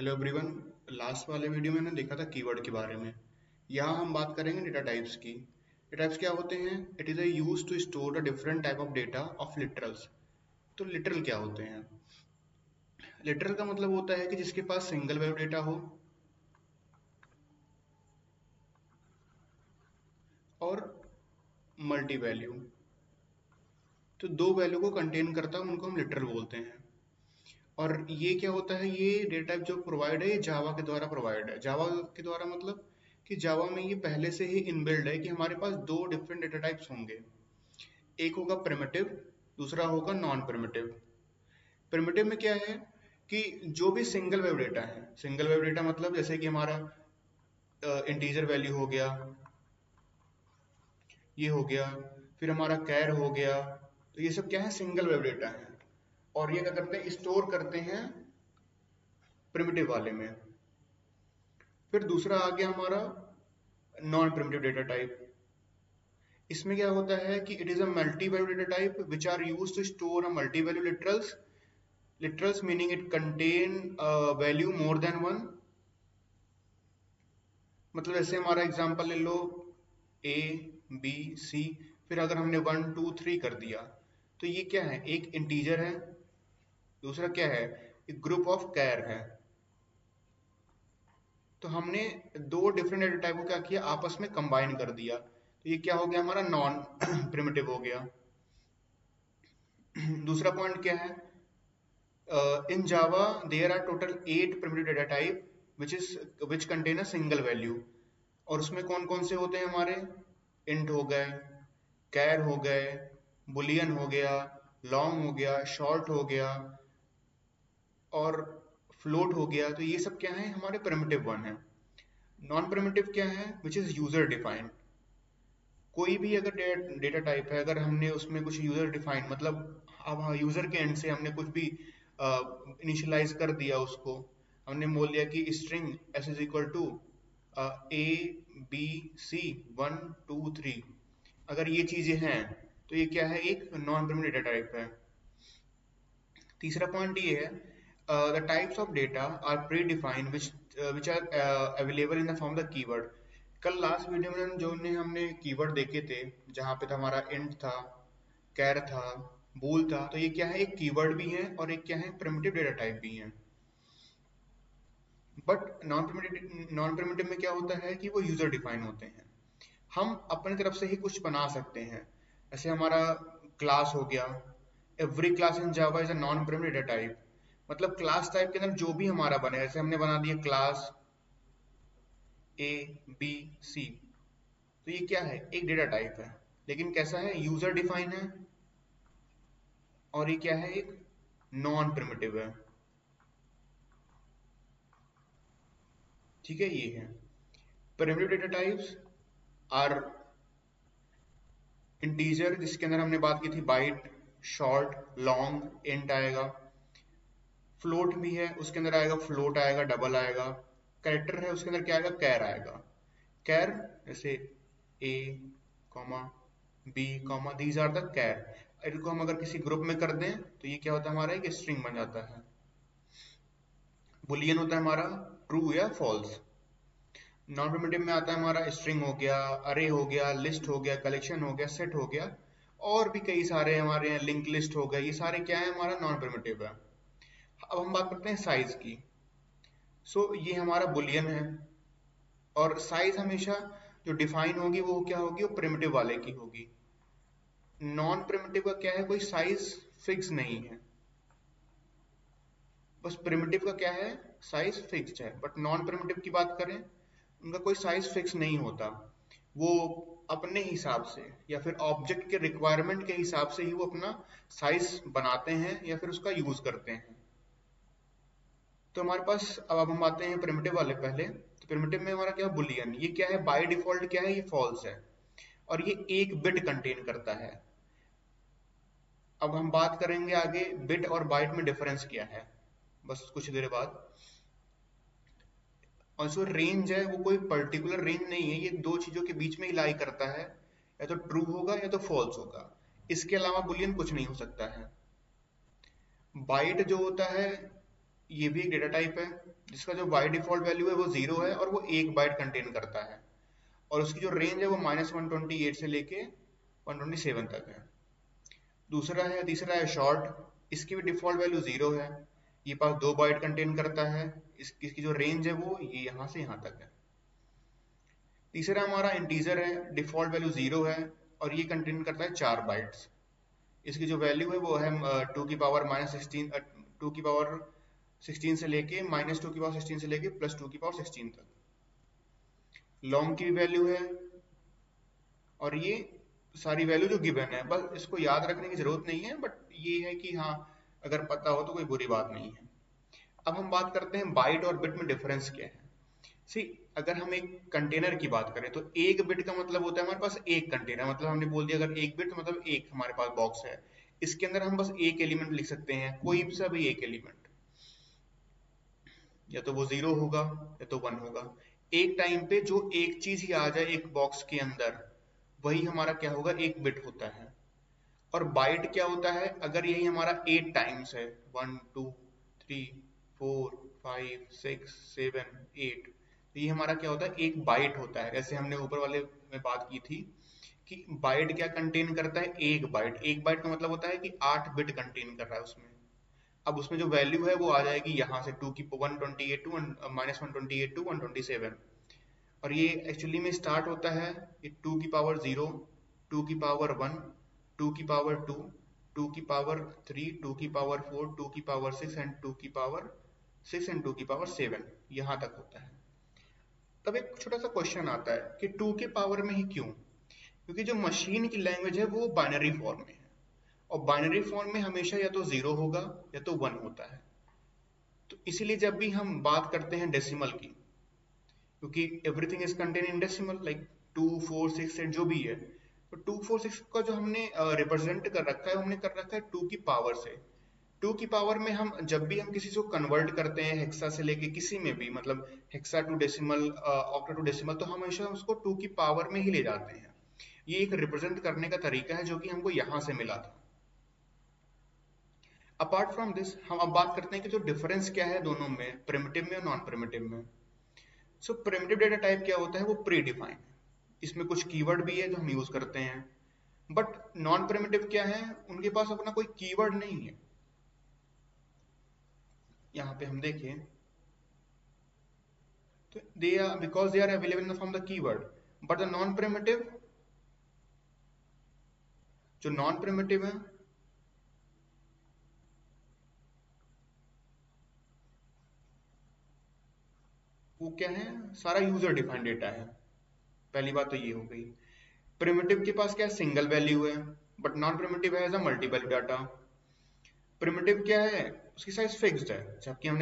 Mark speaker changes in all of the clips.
Speaker 1: Hello everyone. Last वाले video में मैंने देखा था कीवर्ड के बारे में। यहाँ हम बात करेंगे डेटा टाइप्स की। डेटा टाइप्स क्या होते हैं? It is a use to store a different type of data of literals. तो लिटरल क्या होते हैं? लिटरल का मतलब होता है कि जिसके पास सिंगल वैल्यू डेटा हो और मल्टी वैल्यू। तो दो वैल्यू को कंटेन करता है, उनको हम लिटरल बोलते हैं। और ये क्या होता है, ये डेटा टाइप जो प्रोवाइड है ये जावा के द्वारा प्रोवाइड है। जावा के द्वारा मतलब कि जावा में ये पहले से ही इनबिल्ड है कि हमारे पास दो डिफरेंट डेटा टाइप्स होंगे। एक होगा प्रिमिटिव, दूसरा होगा नॉन प्रिमिटिव। प्रिमिटिव में क्या है कि जो भी सिंगल वेव डेटा है, सिंगल वेव डेटा मतलब जैसे कि हमारा इंटीजर वैल्यू हो गया, ये हो गया, फिर हमारा कैर हो गया। तो ये सब क्या है, सिंगल वेव डेटा है। और ये क्या करते हैं, स्टोर करते हैं प्रिमिटिव वाले में। फिर दूसरा आ गया हमारा नॉन प्रिमिटिव डेटा टाइप। इसमें क्या होता है कि it is a multi value data type which are use to store a multi value literals. Literals meaning it contain value more than one। मतलब जैसे हमारा एग्जांपल ले लो, ए बी सी, फिर अगर हमने 1 2 3 कर दिया, तो ये क्या है, एक इंटीजर है, दूसरा क्या है, एक ग्रुप ऑफ कैर है। तो हमने दो डिफरेंट डेटा टाइप को क्या किया, आपस में कंबाइन कर दिया। तो ये क्या हो गया, हमारा नॉन प्रिमिटिव हो गया। दूसरा पॉइंट क्या है, in Java there are total 8 primitive data type which contain a single value। और उसमें कौन कौन से होते हैं हमारे, int हो गए, char हो गए, boolean हो गया, long हो गया, short हो गया और float हो गया। तो ये सब क्या है, हमारे primitive वन है। नॉन प्रिमिटिव क्या है, विच इज यूजर डिफाइंड। कोई भी अगर डेटा टाइप है, अगर हमने उसमें कुछ यूजर डिफाइंड मतलब अब यूजर के एंड से हमने कुछ भी इनिशियलाइज कर दिया, उसको हमने बोल दिया कि string S is equal to A B C 1 2 3। अगर ये चीजें हैं तो ये क्या है, एक नॉन प्रिमिटिव डेटा टाइप है। तीसरा पॉइंट ये है, the types of data are predefined which are available in the form the keyword. कल लास्ट वीडियो में जो हमने कीवर्ड देखे थे, जहाँ पे था हमारा इंट था, कैर था, बूल था। तो ये क्या है, एक कीवर्ड भी है और एक क्या है, प्रिमिटिव डेटा टाइप भी है। बट नॉन प्रिमिटिव में क्या होता है कि वो यूजर डिफाइन होते हैं। हम अपने तरफ से ही कुछ बना सकते हैं। जैसे हमारा क्लास हो गया, every class in Java is a non primitive data type. मतलब क्लास टाइप के अंदर जो भी हमारा बने, जैसे हमने बना दिया क्लास ए बी सी, तो ये क्या है, एक डेटा टाइप है, लेकिन कैसा है, यूजर डिफाइन है। और ये क्या है, एक नॉन प्रिमिटिव है। ठीक है, ये है primitive data types are integer, जिसके अंदर हमने बात की थी बाइट, शॉर्ट, लॉन्ग, इंट आएगा। फ्लोट भी है, उसके अंदर आएगा फ्लोट आएगा, डबल आएगा। कैरेक्टर है, उसके अंदर क्या आएगा, कैर आएगा। कैर जैसे a comma b comma, these are the care. इनको हम अगर किसी ग्रुप में कर दें तो ये क्या होता है, हमारा एक स्ट्रिंग बन जाता है। बुलियन होता है हमारा ट्रू या फॉल्स। नॉन प्रिमिटिव में आता है हमारा स्ट्रिंग हो गया, अरे हो गया, लिस्ट हो गया, कलेक्शन हो गया, सेट हो गया, और भी कई सारे हमारे यहाँ लिंक लिस्ट हो गया। ये सारे क्या है, हमारा नॉन प्रिमिटिव है। अब हम बात करते हैं साइज की। ये हमारा बुलियन है, और साइज हमेशा जो डिफाइन होगी वो क्या होगी, वो प्रिमिटिव वाले की होगी। नॉन प्रिमिटिव का क्या है, कोई साइज फिक्स नहीं है। बस प्रिमिटिव का क्या है, साइज फिक्स्ड है। बट नॉन प्रिमिटिव की बात करें, उनका कोई साइज फिक्स नहीं होता। वो अपने हिसाब से या फिर ऑब्जेक्ट के रिक्वायरमेंट के हिसाब से ही वो अपना साइज बनाते हैं या फिर उसका यूज करते हैं। तो हमारे पास अब हम आते हैं प्रिमिटिव वाले पहले। तो प्रिमिटिव में हमारा क्या, बुलियन। ये क्या है, बाय डिफॉल्ट क्या है, ये फॉल्स है, और ये एक बिट कंटेन करता है। अब हम बात करेंगे आगे बिट और बाइट में डिफरेंस क्या है, बस कुछ देर बाद। और जो रेंज है वो कोई पर्टिकुलर रेंज नहीं है, ये दो चीजों के बीच में ही लाई करता है, या तो ट्रू होगा या तो फॉल्स होगा। इसके अलावा बुलियन कुछ नहीं हो सकता है। बाइट जो होता है, ये भी एक डेटा टाइप है जिसका जो बाय डिफॉल्ट वैल्यू है वो 0 है और वो 1 बाइट कंटेन करता है, और उसकी जो रेंज है वो -128 से लेके 127 तक है। तीसरा है शॉर्ट, इसकी भी डिफॉल्ट वैल्यू 0 है, ये पास 2 बाइट कंटेन करता है, इसकी जो रेंज है वो ये यहाँ से यहाँ तक है। तीसरा हमारा इंटीजर है, डिफॉल्ट वैल्यू 0 है और ये कंटेन करता है 4 बाइट्स। इसकी जो वैल्यू है वो है 2 की पावर -16, 2 की पावर 16 से लेके -2 की पावर 16 से लेके +2 की पावर 16 तक। लॉन्ग की वैल्यू है, और ये सारी वैल्यू जो गिवन है, बस इसको याद रखने की जरूरत नहीं है, बट ये है कि हाँ अगर पता हो तो कोई बुरी बात नहीं है। अब हम बात करते हैं बाइट और बिट में डिफरेंस क्या है। सी, अगर हम एक कंटेनर की बात करें तो एक बिट का मतलब होता है हमारे पास एक कंटेनर, मतलब हमने बोल दिया अगर एक बिट मतलब एक हमारे पास बॉक्स है, इसके अंदर हम बस एक एलिमेंट लिख सकते हैं, कोई सा भी एक एलिमेंट, या तो वो 0 होगा या तो 1 होगा। एक टाइम पे जो एक चीज ही आ जाए एक बॉक्स के अंदर, वही हमारा क्या होगा, एक बिट होता है। और बाइट क्या होता है, अगर यही हमारा 8 टाइम्स है, 1 2 3 4 5 6 7 8, तो ये हमारा क्या होता है, एक बाइट होता है। जैसे हमने ऊपर वाले में बात की थी कि बाइट क्या कंटेन करता है, एक बाइट। एक बाइट का मतलब होता है कि 8 बिट कंटेन कर रहा है उसमें। अब उसमें जो वैल्यू है वो आ जाएगी यहाँ से 128 टू -128 टू 127, और ये एक्चुअली में स्टार्ट होता है 2 की पावर 0, 2 की पावर 1, 2 की पावर 2, 2 की पावर 3, 2 की पावर 4, 2 की पावर 6 एंड 2 की पावर 6 एंड 2 की पावर 7, यहाँ तक होता है। तब एक छोटा सा क्वेश्चन आता है कि 2 के पावर में ही क्यों? क्योंकि जो मशीन की लैंग्वेज है वो बाइनरी फॉर्म में है, और बाइनरी फॉर्म में हमेशा या तो 0 होगा या तो 1 होता है। तो इसीलिए जब भी हम बात करते हैं डेसिमल की, क्योंकि everything is contain in decimal, like 2 4 6 8 जो भी है, तो 2 4 6 का जो हमने रिप्रेजेंट कर रखा है, हमने कर रखा है 2 की पावर से। 2 की पावर में हम जब भी हम किसी को कन्वर्ट करते हैं हेक्सा से लेके किसी में भी, मतलब hexa to decimal, octa to decimal, तो हम हमेशा उसको 2 की पावर में ही ले जाते हैं। ये एक रिप्रेजेंट करने का तरीका है जो कि हमको यहाँ से मिला था। अपार्ट फ्रॉम दिस, हम अब बात करते हैं कि जो डिफरेंस क्या है दोनों में, प्रिमिटिव में और नॉन प्रिमिटिव में। सो प्रिमिटिव डेटा टाइप क्या होता है, वो प्री डिफाइंड है, इसमें कुछ कीवर्ड भी है जो हम यूज करते हैं। बट नॉन प्रिमिटिव क्या है, उनके पास अपना कोई कीवर्ड नहीं है। यहाँ पे हम देखें तो they are, because they are available in the form the keyword. But the non primitive, जो नॉन प्रिमिटिव है, वो क्या है, सारा यूजर डिफाइंड डेटा है। पहली बात तो ये हो गई। प्रिमिटिव के पास क्या है, सिंगल वैल्यू है, बट नॉन प्रिमिटिव है as a multiple data. Primitive क्या है, उसकी साइज फिक्स्ड है, जबकि हम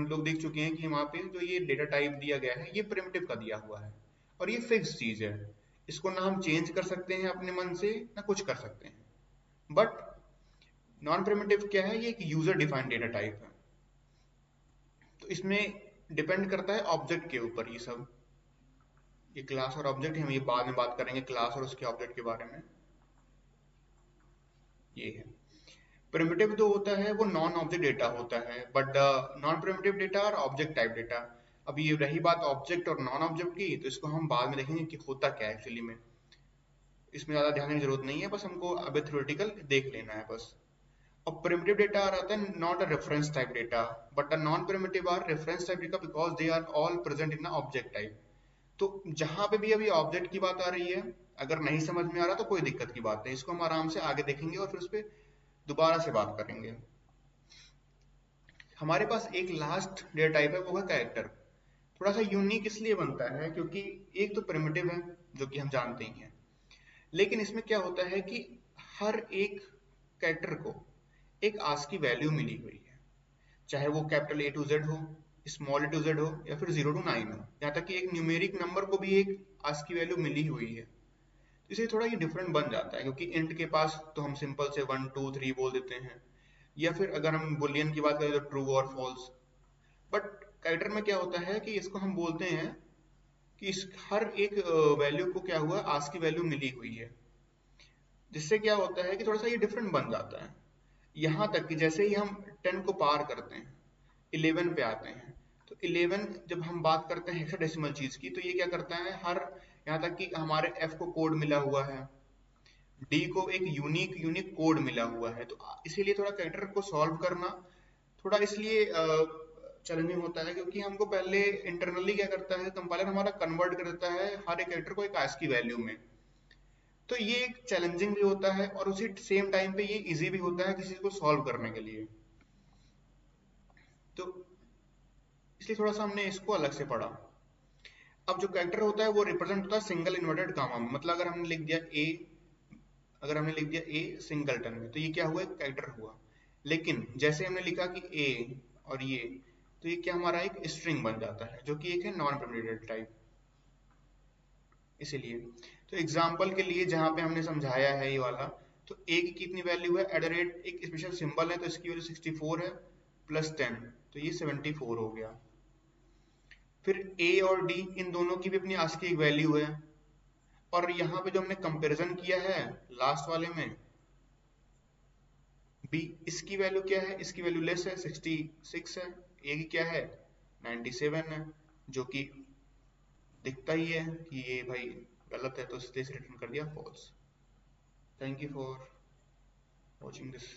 Speaker 1: लोग देख चुके हैं कि वहां पे जो ये डेटा टाइप दिया गया है ये प्रिमिटिव का दिया हुआ है, और ये फिक्स्ड चीज है। इसको ना हम चेंज कर सकते हैं अपने मन से, ना कुछ कर सकते हैं। बट नॉन प्रिमिटिव क्या है, ये एक यूजर डिफाइंड डेटा टाइप है। तो इसमें डिपेंड करता है ऑब्जेक्ट के ऊपर ये सब। ये क्लास और ऑब्जेक्ट, हम ये बाद में बात करेंगे क्लास और उसके ऑब्जेक्ट के बारे में। ये है प्रिमिटिव, जो होता है वो नॉन ऑब्जेक्ट डेटा होता है, बट नॉन प्रिमिटिव डेटा और ऑब्जेक्ट टाइप डेटा। अब ये रही बात ऑब्जेक्ट और नॉन ऑब्जेक्ट की, तो इसको हम बाद में देखेंगे कि होता क्या है एक्चुअली में। इसमें ज्यादा ध्यान की जरूरत नहीं है, बस हमको अभी थ्योरेटिकल देख लेना है बस। और प्रिमिटिव डेटा आ रहा है not a reference type data, but a non primitive are reference type data because they are all present in object type. तो जहां पे भी अभी ऑब्जेक्ट की बात आ रही है, अगर नहीं समझ में आ रहा तो कोई दिक्कत की बात नहीं, इसको हम आराम से आगे देखेंगे और फिर उस पर दोबारा से बात करेंगे। हमारे पास एक लास्ट डेटा टाइप है, वो है कैरेक्टर। थोड़ा सा यूनिक इसलिए बनता है क्योंकि एक तो प्रिमिटिव है जो कि हम जानते ही हैं, लेकिन इसमें क्या होता है कि हर एक कैरेक्टर को एक आस्क की वैल्यू मिली हुई है, चाहे वो कैपिटल ए टू जेड हो, स्मॉल ए टू जेड हो, या फिर 0 to 9 हो, यहाँ तक कि एक न्यूमेरिक नंबर को भी एक आस्क की वैल्यू मिली हुई है। तो इसलिए थोड़ा ये डिफरेंट बन जाता है, क्योंकि इंट के पास तो हम सिंपल से 1 2 3 बोल देते हैं, या फिर अगर हम बुलियन की बात करें तो ट्रू और फॉल्स। बट कैरेक्टर में क्या होता है कि इसको हम बोलते हैं कि इस हर एक वैल्यू को क्या हुआ, आस्क की वैल्यू मिली हुई है, जिससे क्या होता है कि थोड़ा सा ये डिफरेंट बन जाता है। यहाँ तक कि जैसे ही हम 10 को पार करते हैं, 11 पे आते हैं। तो 11 जब हम बात करते हैं हेक्साडेसिमल चीज की, तो ये क्या करता है, हर यहाँ तक कि हमारे F को कोड मिला हुआ है, D को एक यूनिक यूनिक कोड मिला हुआ है, तो इसीलिए थोड़ा कैरेक्टर को सॉल्व करना थोड़ा इसलिए चैलेंजिंग होता है, क्योंकि हमको पहले इंटरनली क्या करता है, कंपाइलर हमारा कन्वर्ट कर देता है हर एक कैरेक्टर को एक ASCII वैल्यू में। तो ये एक चैलेंजिंग भी होता है और उसी सेम टाइम पे ये इजी भी होता है किसी को सॉल्व करने के लिए। तो इसलिए थोड़ा सा हमने इसको अलग से पढ़ा। अब जो कैरेक्टर होता है वो रिप्रेजेंट होता है सिंगल इन्वर्टेड गामा में, मतलब अगर हमने लिख दिया ए सिंगलटन में, तो ये क्या हुआ, एक कैरेक्टर हुआ। लेकिन जैसे हमने लिखा कि ए और ये, तो ये क्या हमारा एक स्ट्रिंग बन जाता है, जो कि एक है नॉन प्रिमिटिव टाइप। इसीलिए तो एग्जाम्पल के लिए जहां पे हमने समझाया है ये वाला, तो ए की कितनी वैल्यू है, एट द रेट एक स्पेशल सिंबल है, तो इसकी वैल्यू 64 है प्लस 10, तो ये 74 हो गया। फिर ए और डी इन दोनों की भी अपनी ASCII एक वैल्यू है, और यहाँ पे जो हमने कंपैरिजन किया है लास्ट वाले में, बी इसकी वैल्यू क्या है, इसकी वैल्यू लेस है 66 है, ए की क्या है 97 है, जो कि दिखता ही है कि ये भाई गलत है, तो इसलिए रिटर्न कर दिया false. Thank you for watching this.